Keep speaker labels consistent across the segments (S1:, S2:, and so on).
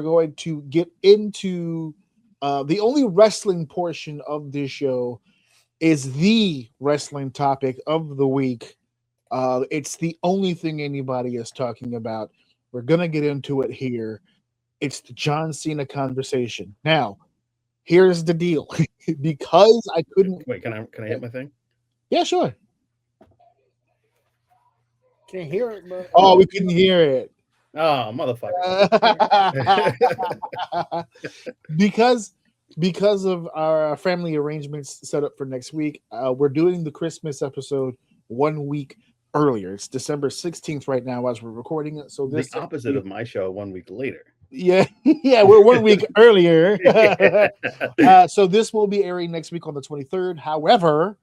S1: going to get into the only wrestling portion of this show is the wrestling topic of the week. It's the only thing anybody is talking about. We're gonna get into it here. It's the John Cena conversation. Now, here's the deal. Because I couldn't
S2: Wait, can I hit my thing?
S1: Yeah, sure.
S3: Can't hear it, but
S1: Oh, we couldn't hear it.
S2: Oh, motherfucker.
S1: because of our family arrangements set up for next week, we're doing the Christmas episode 1 week earlier. It's December 16th right now as we're recording it. So this
S2: the opposite of my show 1 week later.
S1: Yeah, we're 1 week earlier. So this will be airing next week on the 23rd. However,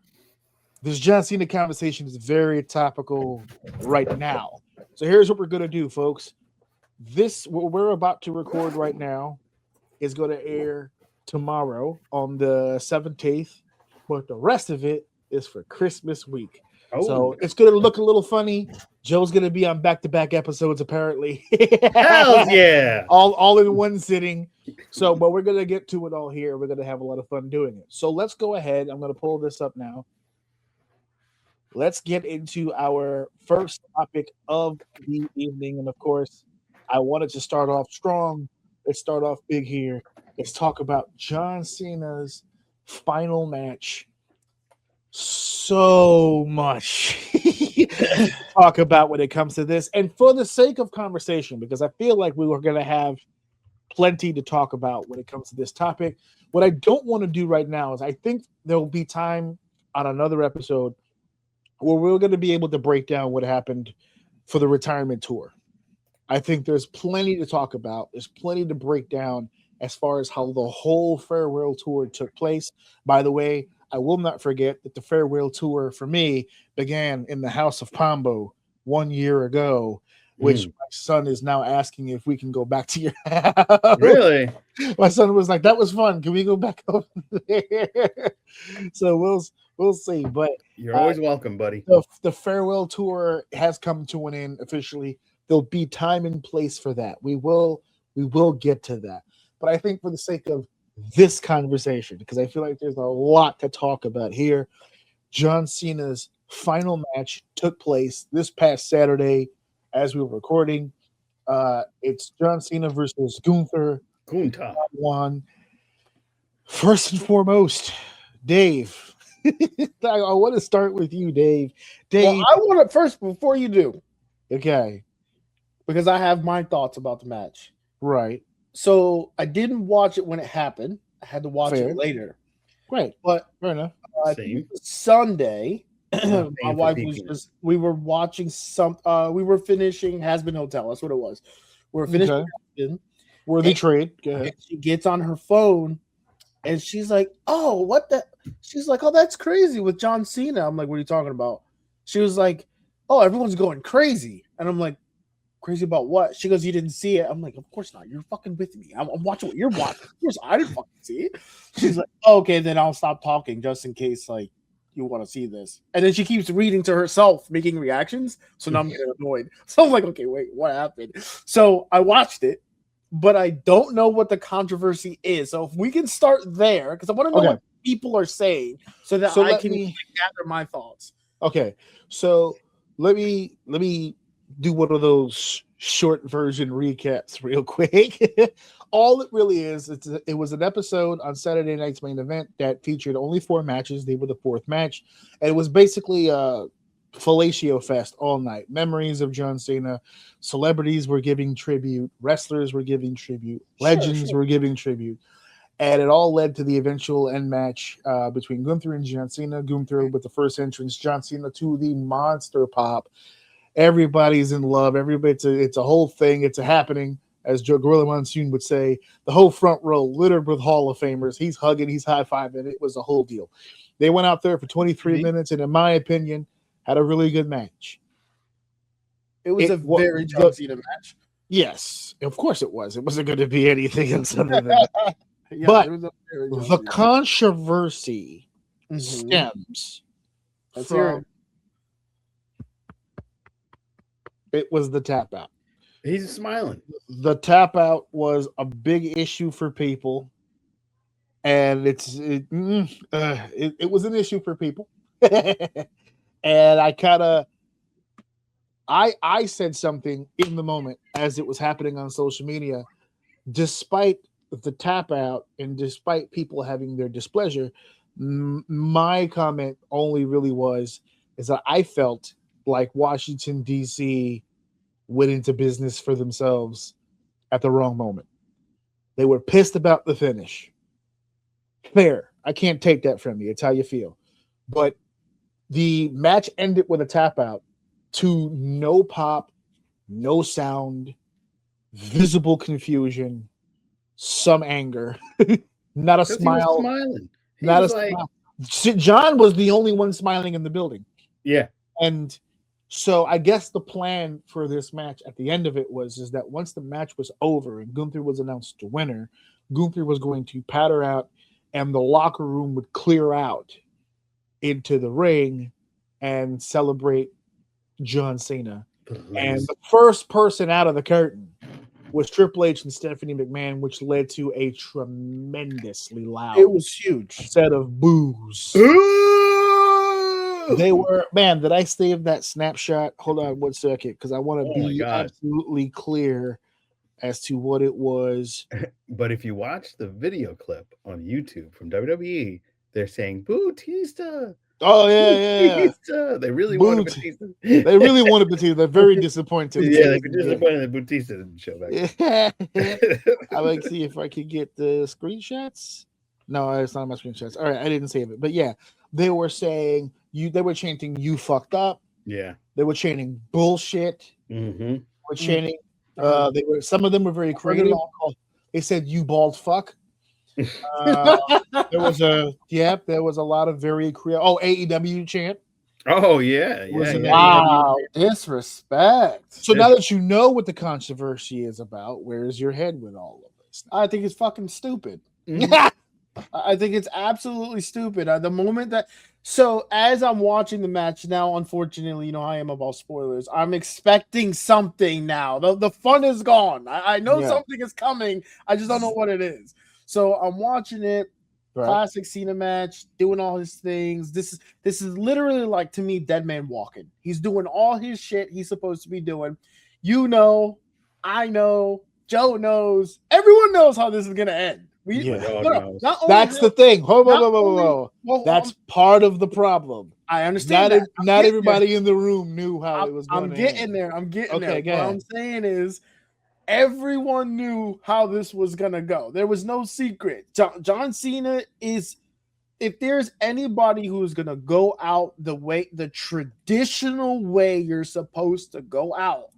S1: this John Cena conversation is very topical right now. So here's what we're gonna do, folks. What we're about to record right now is going to air tomorrow on the 17th, but the rest of it is for Christmas week.
S2: Oh.
S1: So it's going to look a little funny. Joe's going to be on back-to-back episodes, apparently.
S2: Hell yeah!
S1: all in one sitting. So, but we're going to get to it all here. We're going to have a lot of fun doing it. So let's go ahead. I'm going to pull this up now. Let's get into our first topic of the evening. And of course, I wanted to start off strong. Let's start off big here. Let's talk about John Cena's final match. So much to talk about when it comes to this. And for the sake of conversation, because I feel like we were going to have plenty to talk about when it comes to this topic, what I don't want to do right now is I think there will be time on another episode where we're going to be able to break down what happened for the retirement tour. I think there's plenty to talk about. There's plenty to break down as far as how the whole farewell tour took place. By the way, I will not forget that the farewell tour for me began in the house of Pombo 1 year ago, which my son is now asking if we can go back to your house.
S2: Really?
S1: My son was like, "That was fun. Can we go back over there?" So we'll see. But
S2: you're always welcome, buddy.
S1: The farewell tour has come to an end officially. There'll be time and place for that. We will get to that. But I think for the sake of this conversation, because I feel like there's a lot to talk about here, John Cena's final match took place this past Saturday as we were recording. It's John Cena versus Gunther. One. First and foremost, Dave. I want to start with you, Dave.
S3: Well, I want to first, before you do.
S1: Okay.
S3: Because I have my thoughts about the match.
S1: Right.
S3: So I didn't watch it when it happened. I had to watch it later.
S1: Right.
S3: But
S1: fair enough.
S3: Sunday, my wife was just, we were watching we were finishing Has-Been Hotel. That's what it was. We were finishing
S1: Worthy trade. Go ahead.
S3: She gets on her phone and she's like, "Oh, what the?" She's like, "Oh, that's crazy with John Cena." I'm like, "What are you talking about?" She was like, "Oh, everyone's going crazy." And I'm like, "Crazy about what?" She goes, "You didn't see it." I'm like, "Of course not. You're fucking with me. I'm watching what you're watching. Of course, I didn't fucking see it." She's like, oh, "Okay, then I'll stop talking just in case like you want to see this." And then she keeps reading to herself, making reactions. So now I'm getting annoyed. So I'm like, "Okay, wait, what happened?" So I watched it, but I don't know what the controversy is. So if we can start there, because I want to know what people are saying, so that I can gather my thoughts.
S1: Okay, so let me do one of those short version recaps real quick. All it really is, it was an episode on Saturday night's main event that featured only 4 matches. They were the 4th match, and it was basically a fellatio fest all night. Memories of John Cena. Celebrities were giving tribute. Wrestlers were giving tribute. Legends were giving tribute. And it all led to the eventual end match between Gunther and John Cena. Gunther with the first entrance, John Cena to the monster pop. Everybody's in love. It's a whole thing. It's a happening, as Joe Gorilla Monsoon would say. The whole front row littered with Hall of Famers. He's hugging, he's high-fiving. It was a whole deal. They went out there for 23 minutes, and in my opinion, had a really good match.
S3: It was a very John Cena match.
S1: Yes, of course it was. It wasn't going to be anything else other than that. But the controversy stems from it was the tap out.
S2: He's smiling.
S1: The tap out was a big issue for people, and it was an issue for people. And I said something in the moment as it was happening on social media. Despite the tap out and despite people having their displeasure, my comment only really is that I felt like Washington D.C. went into business for themselves at the wrong moment. They were pissed about the finish. Fair. I can't take that from you. It's how you feel. But the match ended with a tap out to no pop, no sound, visible confusion, some anger, not a smile.
S2: He was smiling.
S1: Not a smile. John was the only one smiling in the building.
S2: Yeah.
S1: And so I guess the plan for this match at the end of it is that once the match was over and Gunther was announced the winner, Gunther was going to patter out and the locker room would clear out into the ring and celebrate John Cena. And the first person out of the curtain was Triple H and Stephanie McMahon, which led to a tremendously loud
S3: It was huge
S1: set of boos. They were, man, did I save that snapshot? Hold on 1 second, because I want to be absolutely clear as to what it was.
S2: But if you watch the video clip on YouTube from WWE, they're saying Bautista.
S1: Oh yeah.
S2: They really wanted Bautista.
S1: They really wanted Bautista. They're very disappointed.
S2: Yeah, they're disappointed that Bautista didn't show back.
S1: I like to see if I could get the screenshots. No, it's not my screenshots. All right, I didn't save it, but yeah, they were saying they were chanting "You fucked up."
S2: Yeah,
S1: they were chanting bullshit.
S2: Mm-hmm.
S1: They were chanting. Some of them were very creative. They said "You bald fuck." There was a lot of very creative. Oh, AEW chant.
S2: Oh yeah.
S3: Wow, disrespect.
S1: So now that you know what the controversy is about, where is your head with all of this?
S3: I think it's fucking stupid. I think it's absolutely stupid. The moment that as I'm watching the match now, unfortunately, you know I am about spoilers. I'm expecting something now. The fun is gone. I know something is coming. I just don't know what it is. So I'm watching it. Right. Classic Cena match, doing all his things. This is literally like, to me, Dead Man Walking. He's doing all his shit he's supposed to be doing. You know, I know, Joe knows, everyone knows how this is gonna end.
S1: That's the thing. Whoa. That's part of the problem.
S3: I understand.
S1: Not everybody in the room knew how it was going to end.
S3: I'm getting there. What I'm saying is, everyone knew how this was gonna go. There was no secret. John Cena is, if there's anybody who's gonna go out the traditional way you're supposed to go out,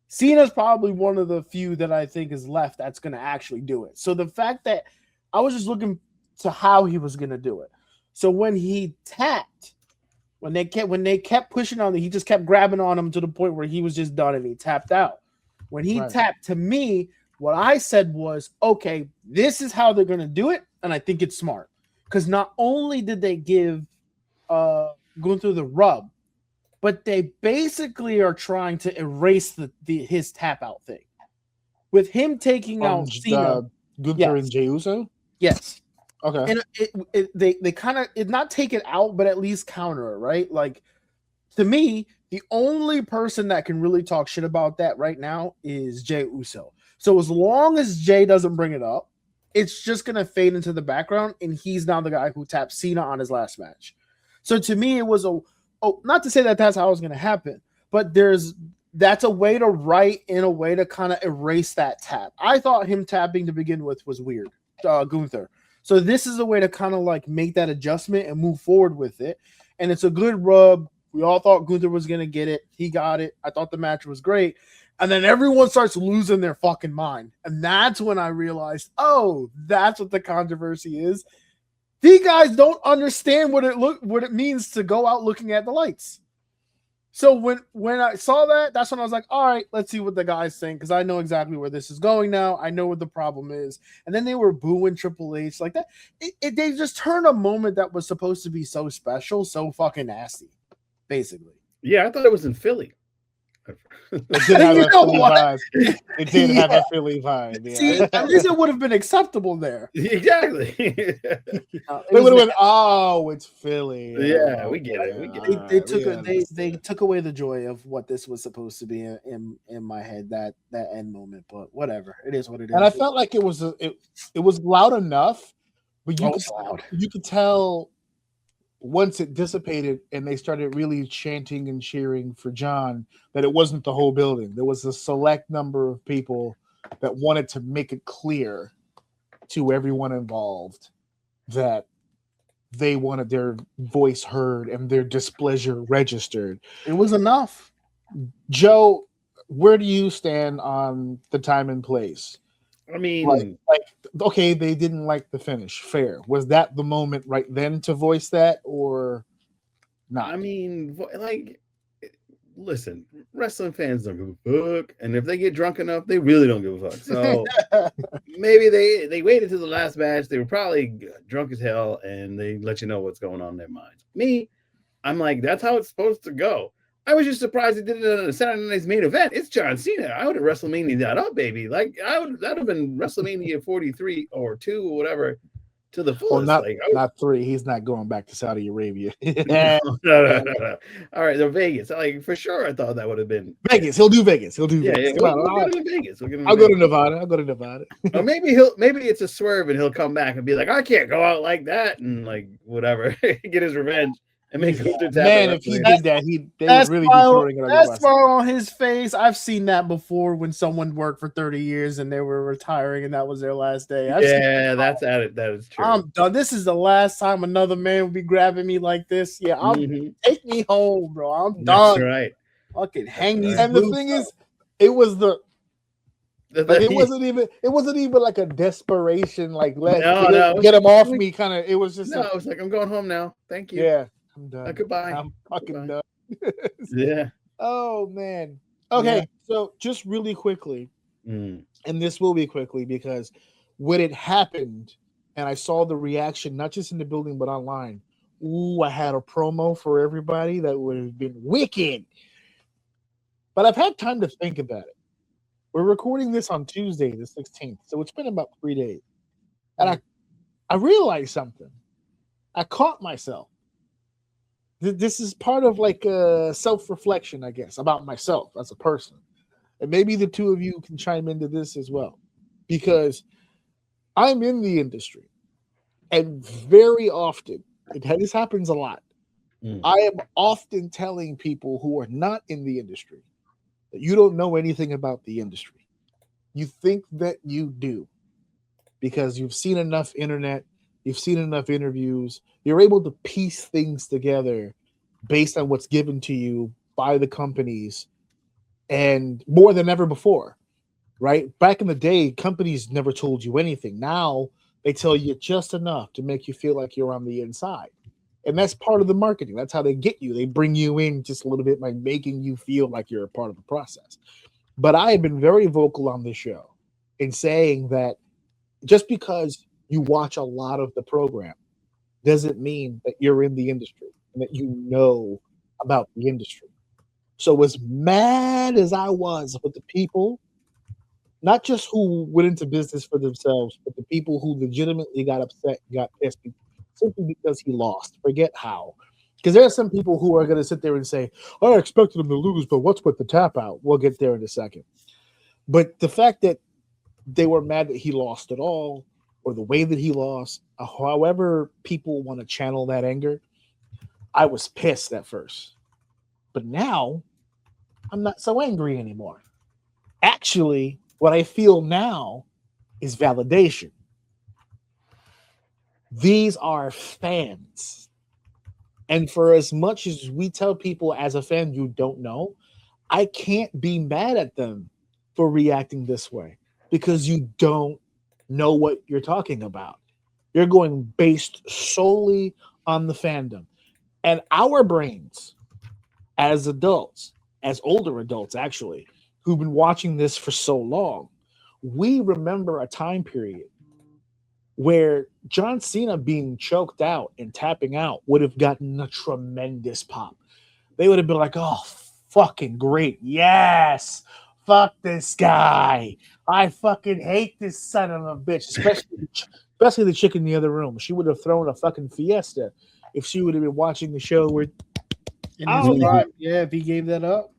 S3: Cena's probably one of the few that I think is left that's gonna actually do it. So the fact that I was just looking to how he was gonna do it. So when he tapped, when they kept pushing on him, he just kept grabbing on him to the point where he was just done and he tapped out. When he tapped, to me, what I said was, okay, this is how they're going to do it, and I think it's smart. Because not only did they give Gunther the rub, but they basically are trying to erase his tap-out thing. With him taking out Cena.
S1: Gunther and Jey Uso?
S3: Yes.
S1: Okay.
S3: And they kind of, not take it out, but at least counter it, right? Like, to me, the only person that can really talk shit about that right now is Jey Uso. So as long as Jey doesn't bring it up, it's just going to fade into the background, and he's now the guy who tapped Cena on his last match. So to me, it was not to say that that's how it was going to happen, but that's a way to write in a way to kind of erase that tap. I thought him tapping to begin with was weird, Gunther. So this is a way to kind of like make that adjustment and move forward with it. And it's a good rub. We all thought Gunther was going to get it. He got it. I thought the match was great. And then everyone starts losing their fucking mind. And that's when I realized, oh, that's what the controversy is. These guys don't understand what it means to go out looking at the lights. So when I saw that, that's when I was like, all right, let's see what the guys think, because I know exactly where this is going now. I know what the problem is. And then they were booing Triple H like that. They just turned a moment that was supposed to be so special, so fucking nasty. Basically.
S2: Yeah, I thought it was in Philly.
S1: It did have
S3: You
S1: a
S3: know
S1: Philly
S3: what?
S1: vibe. It did have
S3: Yeah.
S1: a Philly vibe. Yeah.
S3: See, at least it would have been acceptable there.
S2: Exactly.
S3: It
S1: They
S3: was
S1: would have went, oh, it's Philly.
S2: Yeah,
S1: Oh,
S2: we get it. We
S1: okay,
S2: get
S3: they,
S2: it.
S1: all
S3: they
S1: right,
S3: took
S1: we
S3: a, they
S1: understand.
S3: took away the joy of what this was supposed to be in my head, that end moment. But whatever, it is what it is.
S1: And I felt like it was loud enough, but
S3: It's loud.
S1: you could tell once it dissipated and they started really chanting and cheering for John that it wasn't the whole building. There was a select number of people that wanted to make it clear to everyone involved that they wanted their voice heard and their displeasure registered.
S3: It was enough.
S1: Joe, where do you stand on the time and place?
S2: I mean,
S1: Okay, they didn't like the finish. Fair. Was that the moment right then to voice that, or not?
S2: I mean, like, listen, wrestling fans don't give a fuck, and if they get drunk enough, they really don't give a fuck. So maybe they waited to the last match. They were probably drunk as hell, and they let you know what's going on in their minds. Me, I'm like, that's how it's supposed to go. I was just surprised they did it on a Saturday night's main event. It's John Cena. I would have WrestleMania that up, baby. Like that'd have been WrestleMania 43 or 2 or whatever to the fullest.
S1: Well,
S2: like
S1: not 3. He's not going back to Saudi Arabia.
S2: no. All right, the Vegas. Like for sure, I thought that would have been
S1: Vegas. He'll do Vegas. He'll do
S2: yeah.
S1: Vegas.
S2: Yeah,
S1: Come on,
S2: we'll get him in Vegas.
S1: I'll go to Nevada. I'll go to Nevada.
S2: Or maybe it's a swerve and he'll come back and be like, I can't go out like that and like whatever, get his revenge. And make
S1: Man, if he did that, they would really be throwing it on
S3: that smile on his face. I've seen that before when someone worked for 30 years and they were retiring and that was their last day.
S2: That's at it. That is true.
S3: I'm done. This is the last time another man will be grabbing me like this. Yeah, take me home, bro. I'm done.
S2: That's right.
S3: Fucking hang these.
S1: And the thing is, it was it wasn't even like a desperation, like get him off me kind of. It was just
S2: I was like, I'm going home now. Thank you.
S1: Yeah. I'm done.
S2: Goodbye.
S1: I'm fucking done.
S2: Yeah.
S1: Oh man. Okay, so just really quickly, and this will be quickly because when it happened and I saw the reaction, not just in the building but online, I had a promo for everybody that would have been wicked. But I've had time to think about it. We're recording this on Tuesday, the 16th, so it's been about 3 days. And I realized something. I caught myself. This is part of like a self-reflection, I guess, about myself as a person. And maybe the two of you can chime into this as well. Because I'm in the industry. And very often, this happens a lot. I am often telling people who are not in the industry that you don't know anything about the industry. You think that you do. Because you've seen enough internet, you've seen enough interviews, you're able to piece things together based on what's given to you by the companies and more than ever before, right? Back in the day, companies never told you anything. Now they tell you just enough to make you feel like you're on the inside. And that's part of the marketing. That's how they get you. They bring you in just a little bit by making you feel like you're a part of the process. But I have been very vocal on this show in saying that just because you watch a lot of the program doesn't mean that you're in the industry and that you know about the industry. So as mad as I was with the people, not just who went into business for themselves, but the people who legitimately got upset, got pissed simply because he lost. Forget how. Because there are some people who are going to sit there and say, I expected him to lose, but what's with the tap out? We'll get there in a second. But the fact that they were mad that he lost at all, or the way that he lost, however people want to channel that anger, I was pissed at first. But now, I'm not so angry anymore. Actually, what I feel now is validation. These are fans. And for as much as we tell people as a fan you don't know, I can't be mad at them for reacting this way because you don't know what you're talking about. You're going based solely on the fandom. And our brains, as adults, as older adults actually, who've been watching this for so long, we remember a time period where John Cena being choked out and tapping out would have gotten a tremendous pop. They would have been like, oh, fucking great. Yes. Fuck this guy. I fucking hate this son of a bitch, especially the chick in the other room. She would have thrown a fucking fiesta if she would have been watching the show where
S3: In his prime, yeah, if he gave that up.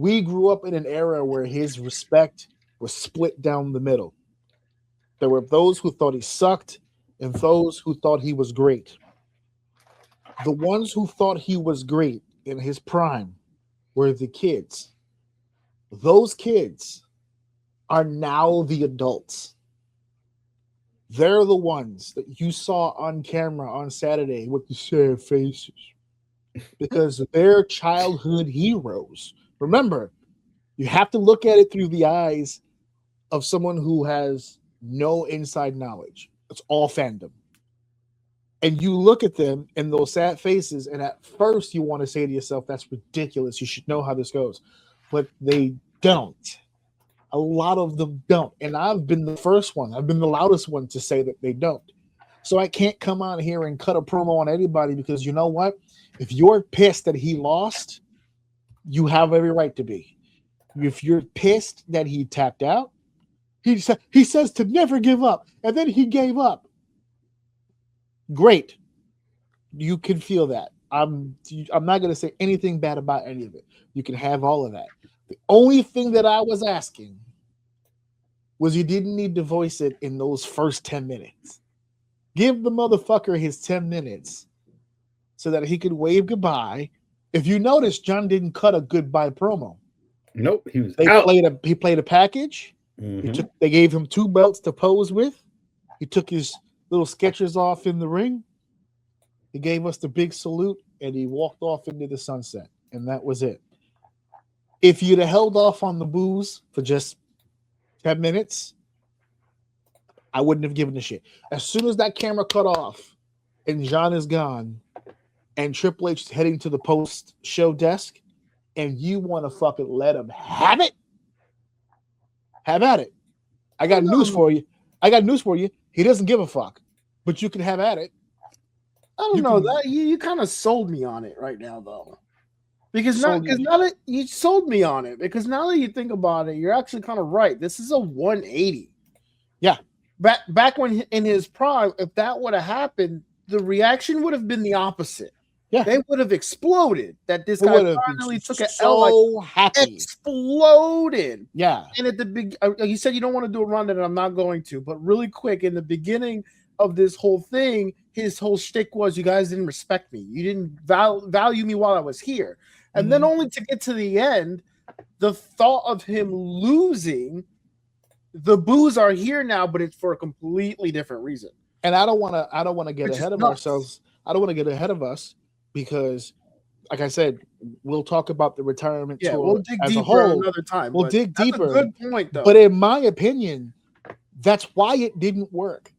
S1: we grew up in an era where his respect was split down the middle. There were those who thought he sucked and those who thought he was great. The ones who thought he was great in his prime were the kids. Those kids are now the adults. They're the ones that you saw on camera on Saturday with the sad faces because they're childhood heroes. Remember, you have to look at it through the eyes of someone who has no inside knowledge. It's all fandom. And you look at them and those sad faces, and at first you want to say to yourself, that's ridiculous. You should know how this goes. But they don't. A lot of them don't. And I've been the first one. I've been the loudest one to say that they don't. So I can't come on here and cut a promo on anybody because you know what? If you're pissed that he lost, you have every right to be. If you're pissed that he tapped out, he says to never give up, and then he gave up. Great. You can feel that. I'm not going to say anything bad about any of it. You can have all of that. The only thing that I was asking was you didn't need to voice it in those first 10 minutes. Give the motherfucker his 10 minutes so that he could wave goodbye. If you notice, John didn't cut a goodbye promo.
S2: Nope, he was
S1: out. He played a package.
S2: Mm-hmm.
S1: They gave him 2 belts to pose with. He took his little sketches off in the ring. He gave us the big salute, and he walked off into the sunset, and that was it. If you'd have held off on the booze for just 10 minutes, I wouldn't have given a shit. As soon as that camera cut off and John is gone and Triple H is heading to the post-show desk and you want to fucking let him have it, have at it. I got news for you. He doesn't give a fuck, but you can have at it.
S3: I don't know that you kind of sold me on it right now, though. Because now that you sold me on it, because now that you think about it, you're actually kind of right. This is a 180.
S1: Yeah.
S3: Back when in his prime, if that would have happened, the reaction would have been the opposite.
S1: Yeah.
S3: They would have exploded that this guy finally took an
S1: L.
S3: So
S1: happy.
S3: Exploded.
S1: Yeah.
S3: And at the big, you said you don't want to do a rundown, and I'm not going to, but really quick, in the beginning of this whole thing, his whole shtick was you guys didn't respect me. You didn't value me while I was here. And then only to get to the end, the thought of him losing, the boos are here now, but it's for a completely different reason.
S1: And I don't want to get ahead of ourselves. I don't want to get ahead of us because, like I said, we'll talk about the retirement tour
S3: we'll dig
S1: as
S3: deeper
S1: a whole.
S3: another time.
S1: We'll dig deeper.
S3: That's a good point, though.
S1: But in my opinion, that's why it didn't work.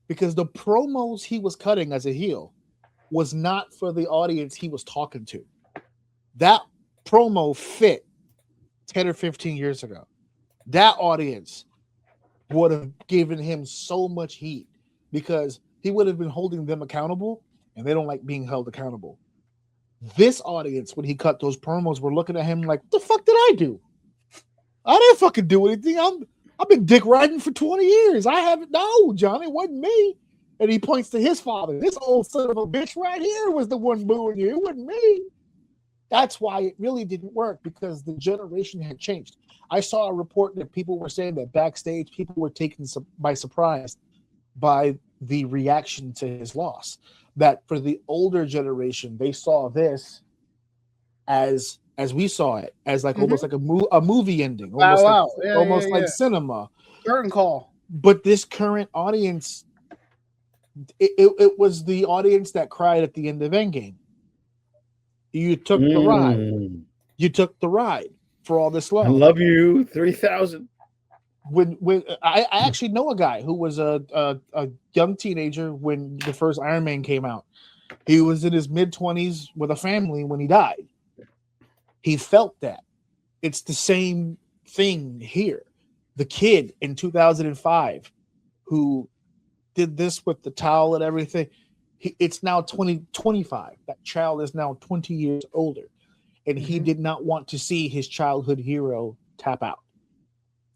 S1: Because the promos he was cutting as a heel was not for the audience he was talking to. That promo fit 10 or 15 years ago. That audience would have given him so much heat because he would have been holding them accountable, and they don't like being held accountable. This audience, when he cut those promos, were looking at him like, what the fuck did I do? I didn't fucking do anything. I've been dick riding for 20 years. I haven't. No, Johnny, it wasn't me. And he points to his father. This old son of a bitch right here was the one booing you. It wasn't me. That's why it really didn't work, because the generation had changed. I saw a report that people were saying that backstage people were taken by surprise by the reaction to his loss. That for the older generation, they saw this as we saw it, as like almost like a movie ending, almost like cinema.
S3: Curtain call.
S1: But this current audience, it was the audience that cried at the end of Endgame. You took the ride. You took the ride for all this love.
S2: I love you, 3,000.
S1: When I actually know a guy who was a young teenager when the first Iron Man came out. He was in his mid-20s with a family when he died. He felt that. It's the same thing here. The kid in 2005 who did this with the towel and everything, it's now 2025. That child is now 20 years older. and he did not want to see his childhood hero tap out.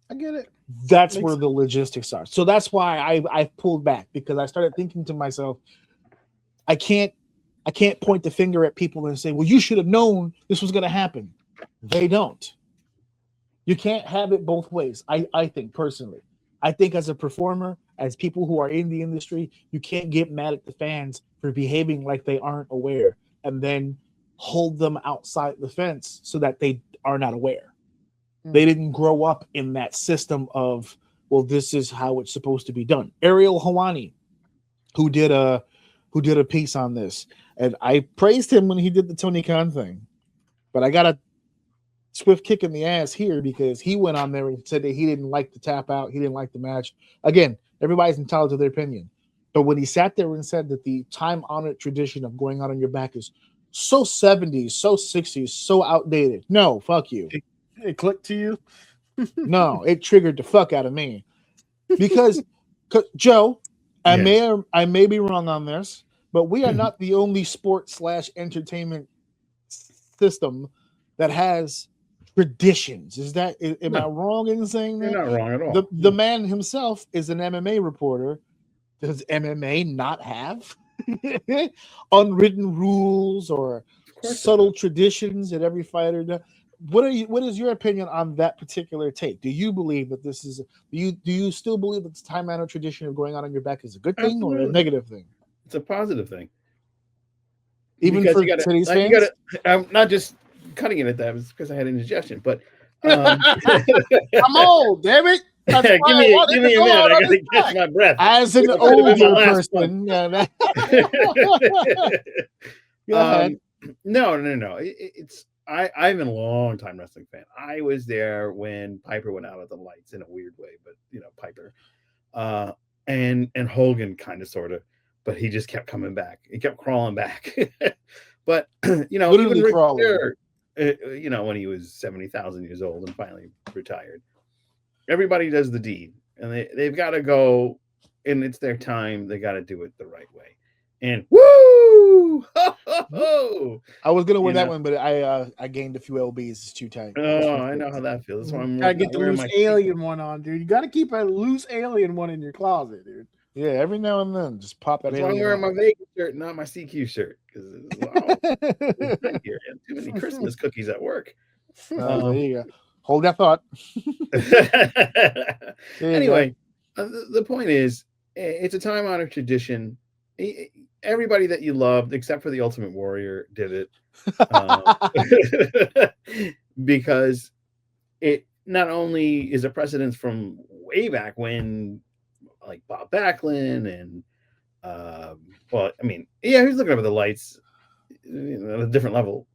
S3: I get it.
S1: That's
S3: Makes
S1: where the logistics are. So that's why I pulled back, because I started thinking to myself, I can't point the finger at people and say, well, you should have known this was going to happen. They don't. You can't have it both ways. I think personally. I think as a performer, as people who are in the industry, you can't get mad at the fans for behaving like they aren't aware and then hold them outside the fence so that they are not aware. They didn't grow up in that system of, well, this is how it's supposed to be done. Ariel Hawani, who did a piece on this, and I praised him when he did the Tony Khan thing, but I got a swift kick in the ass here because he went on there and said that he didn't like the tap out, he didn't like the match. Again, everybody's entitled to their opinion, but when he sat there and said that the time-honored tradition of going out on your back is so 70s, so 60s, so outdated, no, fuck you.
S3: It clicked to you?
S1: No, it triggered the fuck out of me because Joe, I may be wrong on this, but we are not the only sports/entertainment system that has traditions. Am I wrong in saying that?
S2: You're not wrong at all.
S1: The man himself is an MMA reporter. Does MMA not have unwritten rules or subtle traditions that every fighter does? What is your opinion on that particular take? Do you believe that this is do you still believe that the time-honored tradition of going out on your back is a good thing or a negative thing?
S2: It's a positive thing.
S1: Even
S2: because
S1: for today's fans?
S2: I'm not just cutting it at that because I had indigestion, but
S3: I'm old, damn it.
S2: give me a minute. I gotta catch my breath.
S1: As an older person. Go ahead.
S2: No. It's I'm a long time wrestling fan. I was there when Piper went out of the lights in a weird way, but Piper, and Hogan kind of sort of, but he just kept coming back. He kept crawling back. But
S1: literally
S2: even
S1: crawling.
S2: When he was 70,000 years old and finally retired, everybody does the deed, and they've got to go, and it's their time. They got to do it the right way. And woo! Ho, ho, ho!
S1: I was gonna win that one, but I gained a few lbs. It's too tight.
S2: Oh, I know how that feels. That's why I'm
S3: gotta get the loose alien one on, dude. You gotta keep a loose alien one in your closet, dude.
S1: Yeah, every now and then, just pop that.
S2: That's why I'm wearing my Vegas shirt, not my CQ shirt, because too many Christmas cookies at work.
S1: There you go. Hold that thought.
S2: Anyway, the point is, it's a time-honored tradition. Everybody that you loved, except for the Ultimate Warrior, did it because it not only is a precedence from way back when, like Bob Backlund and he was looking up at the lights at a different level.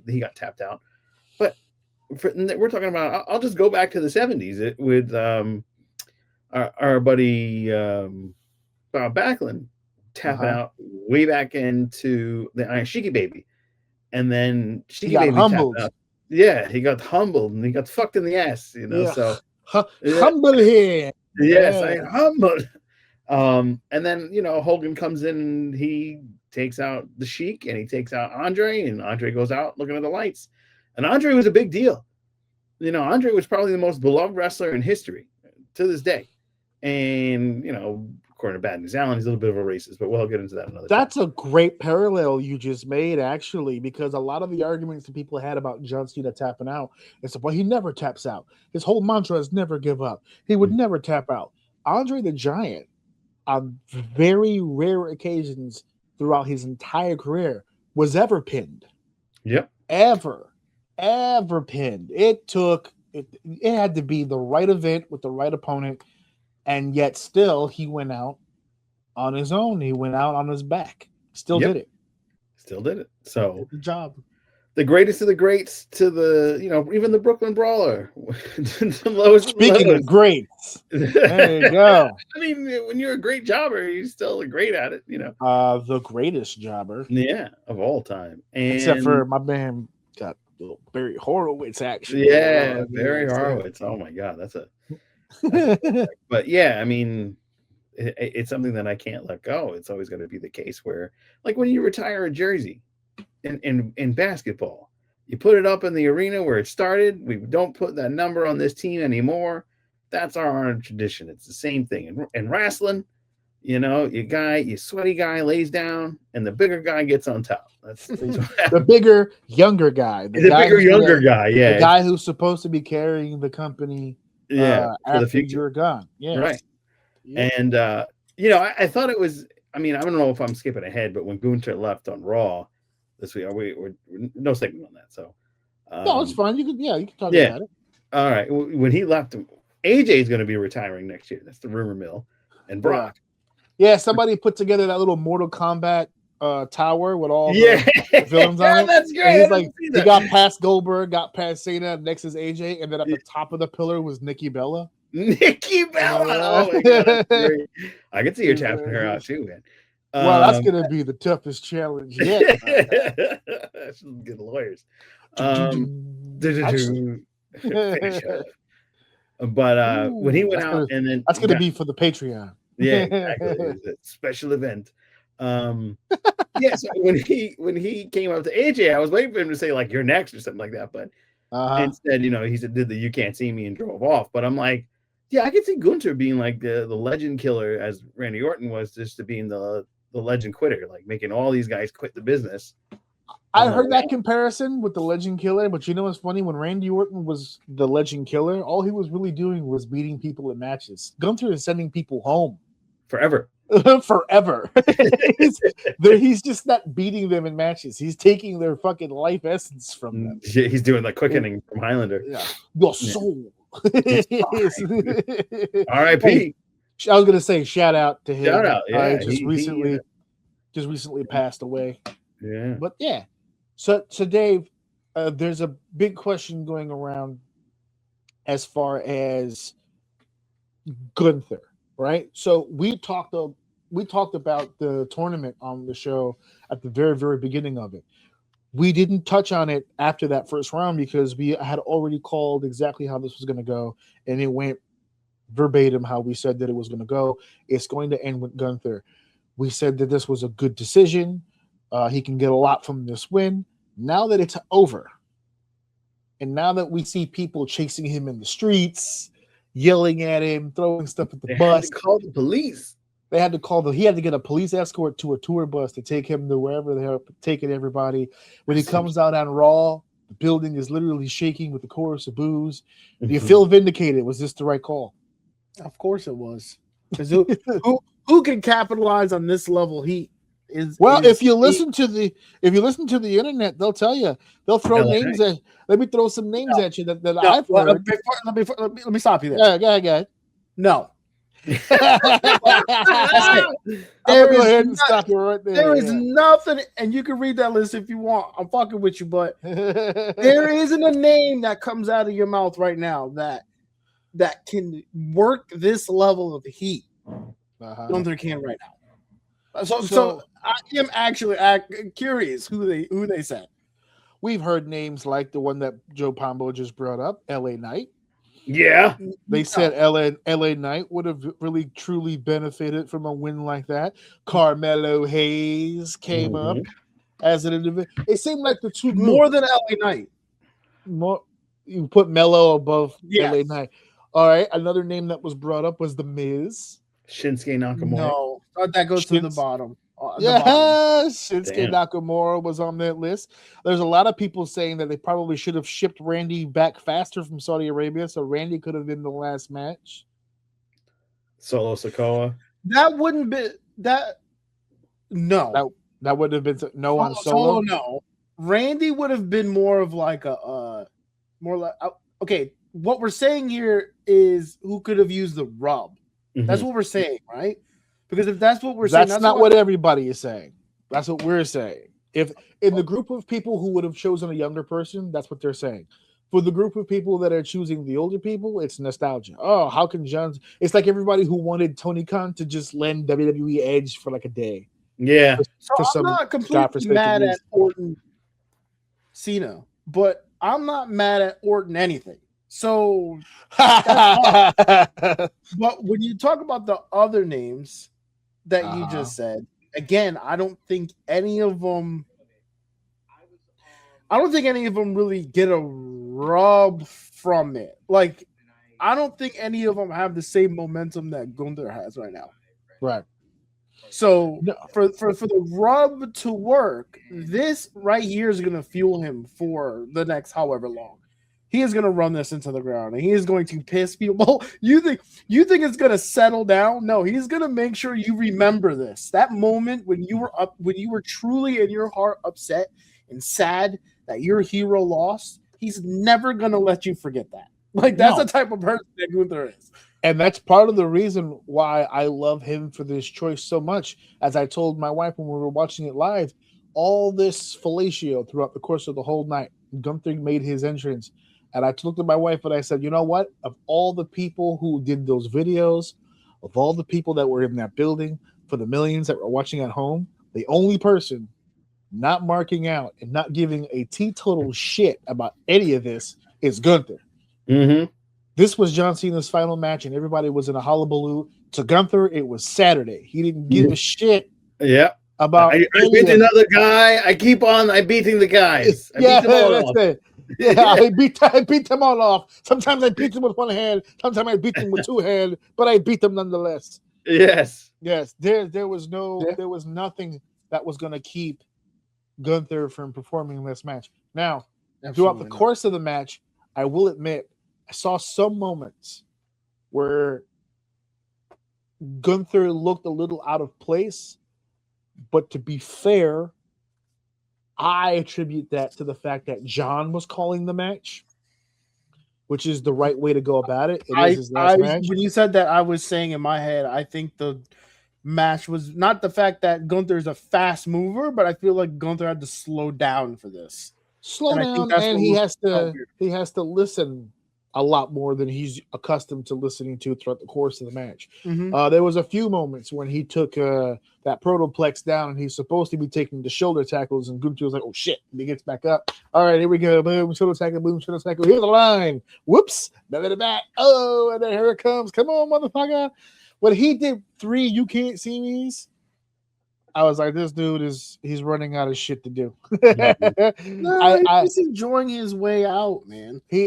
S2: He got tapped out, but we're talking about. I'll just go back to the 70s with our buddy Bob Backlund. Tapping out way back into the Iron Shiki Baby, and then Shiki Baby humbled. Tapped out. Yeah, he got humbled and he got fucked in the ass, so
S1: humble here.
S2: Yes, I humbled. And then Hogan comes in and he takes out the Sheik and he takes out Andre, and Andre goes out looking at the lights, and Andre was a big deal. Andre was probably the most beloved wrestler in history to this day, and according to Bad News Allen, he's a little bit of a racist, but we'll get into that another time.
S1: That's a great parallel you just made, actually, because a lot of the arguments that people had about John Cena tapping out, it's well, he never taps out. His whole mantra is never give up. He would never tap out. Andre the Giant, on very rare occasions throughout his entire career, was ever pinned.
S2: Yep.
S1: Ever pinned. It had to be the right event with the right opponent. And yet still he went out on his own. He went out on his back. Still did it.
S2: So
S1: good job.
S2: The greatest of the greats to the, even the Brooklyn Brawler. The lowest.
S1: Speaking of greats. There you go.
S2: I mean, when you're a great jobber, you're still great at it,
S1: The greatest jobber.
S2: Yeah, of all time.
S1: Except for my man got Barry Horowitz, actually.
S2: Yeah, Barry Horowitz. Oh my God, that's but yeah, I mean, it's something that I can't let go. It's always going to be the case where, like, when you retire a jersey in basketball, You put it up in the arena where it started. We don't put that number on this team anymore. That's our tradition. It's the same thing. In wrestling, you know, your sweaty guy lays down and the bigger guy gets on top. That's
S1: The bigger, younger guy.
S2: The bigger, younger guy. Yeah.
S1: The guy who's supposed to be carrying the company
S2: for
S1: after
S2: the future.
S1: you're gone. Yeah.
S2: Right.
S1: Yeah.
S2: And, you know, I thought it was, I mean, I don't know if I'm skipping ahead, but when Gunther left on Raw this week, we're no segment on that. So,
S1: no, it's fine. You can talk about it.
S2: All right. When he left, AJ is going to be retiring next year. That's the rumor mill. And Brock.
S1: Yeah, somebody put together that little Mortal Kombat tower with all the villains on it.
S2: That's great.
S1: And he's like, he got past Goldberg, got past Cena, next is AJ, and then at the top of the pillar was Nikki Bella.
S2: Nikki Bella. Oh my god, that's great. I can see you're tapping her out too, man.
S1: Well, that's gonna be the toughest challenge yet.
S2: She'll get lawyers. But when he went out, and then
S1: that's gonna be for the Patreon.
S2: Yeah, exactly. It's a special event. Yeah, so when he came up to AJ, I was waiting for him to say like "you're next" or something like that, but instead, you know, he said did the "you can't see me" and drove off. But I'm like, yeah, I could see Gunther being like the legend killer as Randy Orton was, just to being the legend quitter, like making all these guys quit the business.
S1: I heard that comparison with the legend killer, but you know what's funny? When Randy Orton was the legend killer, all he was really doing was beating people in matches. Gunther is sending people home
S2: forever.
S1: Forever. He's just not beating them in matches. He's taking their fucking life essence from them.
S2: He's doing the quickening from Highlander.
S1: Yeah. Your soul.
S2: R.I.P.
S1: I was gonna say shout out to him.
S2: Shout out. Yeah.
S1: Just recently passed away.
S2: Yeah.
S1: But yeah. So Dave, there's a big question going around as far as Gunther. Right, so we talked about the tournament on the show at the very, very beginning of it. We didn't touch on it after that first round because we had already called exactly how this was going to go, and it went verbatim how we said that it was going to go. It's going to end with Gunther. We said that this was a good decision. He can get a lot from this win. Now that it's over, and now that we see people chasing him in the streets, yelling at him, throwing stuff at the bus.
S2: Had to call the police.
S1: He had to get a police escort to a tour bus to take him to wherever they're taking everybody. When he comes out on Raw, the building is literally shaking with the chorus of boos. Do you feel vindicated? Was this the right call?
S3: Of course it was. Because who can capitalize on this level heat?
S1: If you listen to the internet, they'll tell you. They'll throw names at. Let me throw some names at you that I've heard.
S3: Let me stop you there.
S1: Yeah, go ahead.
S3: No.
S1: I'll go ahead and stop you right there.
S3: There is nothing, and you can read that list if you want. I'm fucking with you, but there isn't a name that comes out of your mouth right now that can work this level of heat. Gunther can right now. So I am actually curious who they said.
S1: We've heard names like the one that Joe Pombo just brought up, LA Knight.
S2: Yeah.
S1: They said LA Knight would have really truly benefited from a win like that. Carmelo Hayes came up as an individual. It seemed like the two groups.
S3: More than LA Knight.
S1: More, you put Melo above LA Knight. All right. Another name that was brought up was The Miz.
S2: Shinsuke Nakamura.
S3: No, that goes to the bottom.
S1: Shinsuke Nakamura was on that list. There's a lot of people saying that they probably should have shipped Randy back faster from Saudi Arabia, so Randy could have been the last match.
S2: Solo Sikoa.
S3: That wouldn't be that. No,
S1: that would have been no on Solo.
S3: No, Randy would have been more of like okay. What we're saying here is who could have used the rub. That's what we're saying, right? Because if that's what we're saying,
S1: that's not what everybody is saying. That's what we're saying. If in the group of people who would have chosen a younger person, that's what they're saying. For the group of people that are choosing the older people, it's nostalgia. Oh, how can John? It's like everybody who wanted Tony Khan to just lend WWE Edge for like a day.
S2: Yeah.
S3: I'm not completely mad at Orton Cena, but I'm not mad at Orton anything. So, but when you talk about the other names that you just said, again, I don't think any of them I don't think any of them really get a rub from it. Like, I don't think any of them have the same momentum that Gunther has right now.
S1: Right.
S3: So
S1: No.
S3: for the rub to work, this right here is going to fuel him for the next however long. He is going to run this into the ground, and he is going to piss people. You think it's going to settle down? No, he's going to make sure you remember this. That moment when you were truly in your heart upset and sad that your hero lost, he's never going to let you forget that. Like, that's the type of person that Gunther is.
S1: And that's part of the reason why I love him for this choice so much. As I told my wife when we were watching it live, all this fellatio throughout the course of the whole night, Gunther made his entrance. And I looked at my wife and I said, you know what? Of all the people who did those videos, of all the people that were in that building, for the millions that were watching at home, the only person not marking out and not giving a teetotal shit about any of this is Gunther.
S2: Mm-hmm.
S1: This was John Cena's final match, and everybody was in a hullabaloo. To Gunther, it was Saturday. He didn't give a shit about
S2: I beat another guy. I beating the guys.
S1: Beat them it. Yeah, I beat them all off. Sometimes I beat them with one hand, sometimes I beat them with two hands, but I beat them nonetheless.
S2: Yes.
S1: There was nothing that was gonna keep Gunther from performing in this match. Now, throughout the course of the match, I will admit I saw some moments where Gunther looked a little out of place, but to be fair, I attribute that to the fact that John was calling the match, which is the right way to go about it. It is his last match.
S3: When you said that, I was saying in my head, I think the match was not the fact that Gunther's a fast mover, but I feel like Gunther had to slow down for this.
S1: Slow down, and he has to listen a lot more than he's accustomed to listening to throughout the course of the match.
S3: Mm-hmm.
S1: There was a few moments when he took that protoplex down, and he's supposed to be taking the shoulder tackles, and Gunther was like, "Oh shit!" And he gets back up. All right, here we go. Boom, shoulder tackle. Boom, shoulder tackle. Here's the line. Whoops, back. Oh, and then here it comes. Come on, motherfucker! When he did 3 "You Can't See Me's," I was like, this dude he's running out of shit to do.
S3: He's enjoying his way out, man.
S1: He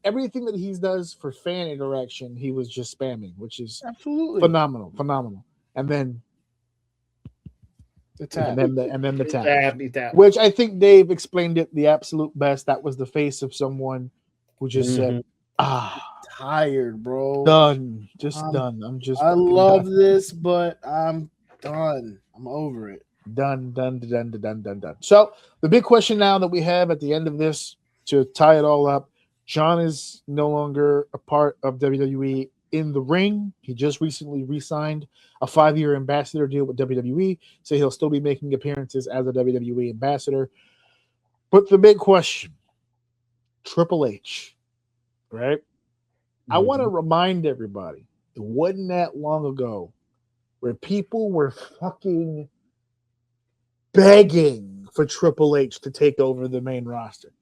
S1: everything that he does for fan interaction, he was just spamming, which is
S3: absolutely
S1: phenomenal. And then
S3: the tap.
S1: And then the tap. Which I think Dave explained it the absolute best. That was the face of someone who just said,
S3: tired, bro.
S1: Done. Done.
S3: I love this, but I'm done. I'm over it.
S1: Done. So the big question now that we have at the end of this, to tie it all up, John is no longer a part of WWE in the ring. He just recently re-signed a 5-year ambassador deal with WWE, so he'll still be making appearances as a WWE ambassador. But the big question, Triple H, right? I want to remind everybody, it wasn't that long ago where people were fucking begging for Triple H to take over the main roster,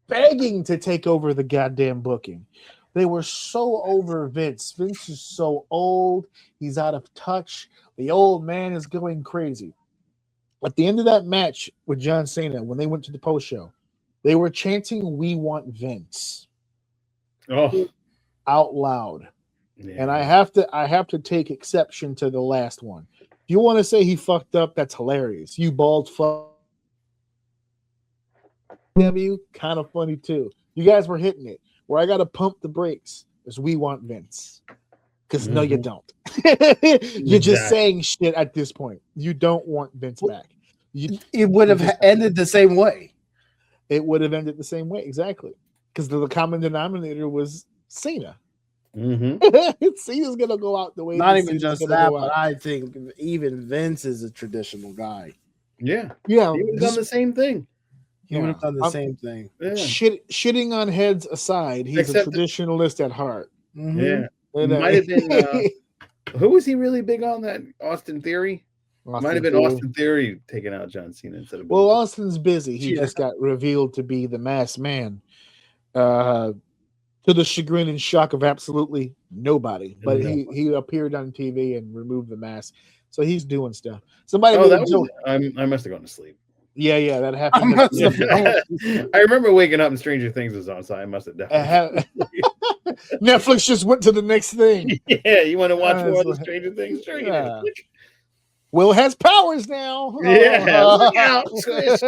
S1: begging to take over the goddamn booking. They were so over Vince. Vince is so old. He's out of touch. The old man is going crazy. At the end of that match with John Cena, when they went to the post show, they were chanting, "We want Vince." Out loud. Yeah. And I have to take exception to the last one. If you want to say he fucked up, that's hilarious. You bald fuck. Kind of funny too. You guys were hitting it. Where I got to pump the brakes is we want Vince. Because no, you don't. You're just saying shit at this point. You don't want Vince back.
S3: It would have ended the same way.
S1: It would have ended the same way, exactly. Because the common denominator was Cena. Cena's gonna go out the way.
S3: Not even just that, but I think even Vince is a traditional guy.
S2: Yeah.
S1: He would
S2: have done the same thing.
S3: He would have done the same thing.
S2: Yeah.
S1: Shitting on heads aside, he's a traditionalist at heart.
S2: Yeah. Might have been who was he really big on? That Austin Theory? Might have been Austin Theory taking out John Cena instead of
S1: Austin's busy. He just got revealed to be the masked man. To the chagrin and shock of absolutely nobody. But he appeared on TV and removed the mask. So he's doing stuff. Somebody
S2: I must have gone to sleep.
S1: Yeah, that
S3: I
S1: happened.
S3: must have-
S2: I remember waking up and Stranger Things was on, so I must have definitely.
S1: Netflix just went to the next thing.
S2: Yeah, you want to watch more of the
S1: That's
S2: Stranger Things? Sure, you
S1: Yeah.
S2: do.
S1: Will has powers now.
S2: Yeah, look out, squish.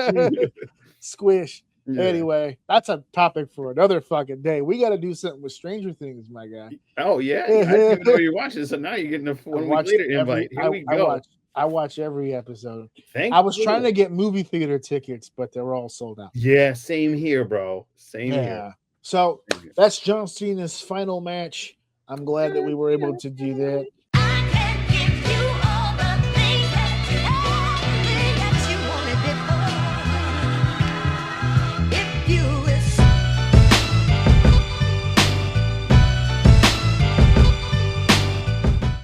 S1: Squish.
S2: Yeah.
S1: Anyway, that's a topic for another fucking day. We got to do something with Stranger Things, my guy.
S2: Oh yeah, I didn't even know you're watching, so now you're getting a 1 week later invite. Here we go.
S1: I watch every episode.
S2: Thank
S1: I was
S2: you.
S1: trying to get movie theater tickets, but they're all sold out.
S2: Yeah, same here, bro. Same here.
S1: So that's John Cena's final match. I'm glad that we were able to do that.